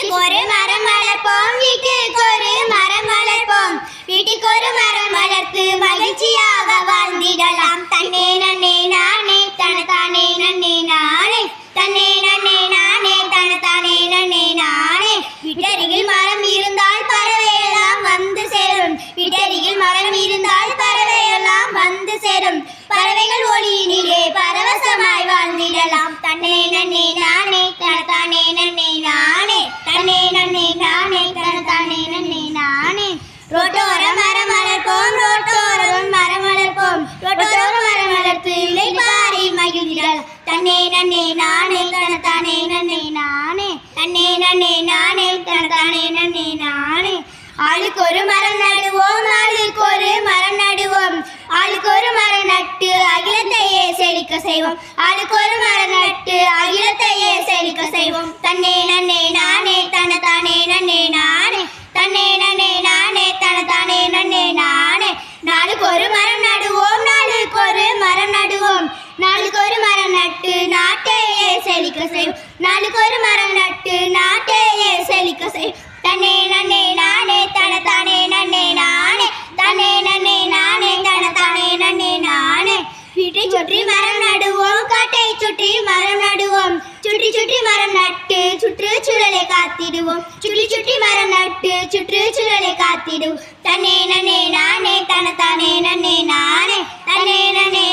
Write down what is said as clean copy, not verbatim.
வீட்டுக்கு ஒரு மரம் வளர்ப்போம், வீட்டுக்கு ஒரு மரம் வளர்ப்போம், வீட்டுக்கு ஒரு மரம் வளர்த்து மகிழ்ச்சியாக வாழ்ந்திடலாம். தன்னே நன்னே நானே தனதானே நன்னே நானே, தன்னே நன்னே நானே தனதானே நன்னே நானே. வீட்டருகில் மரம் இருந்தால் பறவையெல்லாம் வந்து சேரும், வீட்டருகில் மரம் இருந்தால் பறவையெல்லாம் வந்து சேரும். பறவைகள் ஒளியினிலே பரவசமாய் வாழ்ந்திடலாம். தன்னே நன்னே நானே தனதானே நன்னே நானே, தன்னே நன்னே நானே தனதானே நன்னே நானே. ரோட்டோர மரம் வளர்ப்போம், ரோட்டோரம் மரம் வளர்ப்போம், ரோட்டோர மரம் வளர்த்து இளைப்பாரி மகிழ்ந்திடலாம். தன்னே நன்னே நானே தனதானே நன்னே நானே, தன்னே நன்னே நானே தனதானே நன்னே நானே. ஆளுக்கு ஒரு மரம் நடுவோம், ஆளுக்கு ஒரு மரம் நடுவோம், ஆளுக்கு ஒரு மரம் நட்டு அகிலத்தையே செழிக்க செய்வோம், ஆளுக்கு ஒரு மரம் நட்டு அகிலத்தையே செழிக்க செய்வோம். தன்னே நன்னே நானே தனதானே நன்னே நானே, தன்னே நன்னே நானே தனதானே நன்னே நானே. நாளுக்கு ஒரு மரம் நடுவோம், நாளுக்கு ஒரு மரம் நடுவோம், நாளுக்கு ஒரு மரம் நட்டு நாட்டையே செழிக்க செய்வோம், நாளுக்கு ஒரு மரம் நட்டு நாட்டையே செழிக்க செய்வோம். தன்னே நன்னே நானே தனதானே நன்னே நானே, தன்னே நன்னே நானே தனதானே நன்னே நானே. வீட்டை சுற்றி மரம் நடுவோம், காட்டை சுற்றி மரம் நடுவோம், சுற்றி சுற்றி மரம் நட்டு சுற்றுச்சூழலை காத்திடுவோம், சுற்றி சுற்றி மரம் நட்டு சுற்றுச்சூழலை காத்திடுவோம். தன்னே நன்னே நானே தனதானே நன்னே நானே, தன்னே நன்னே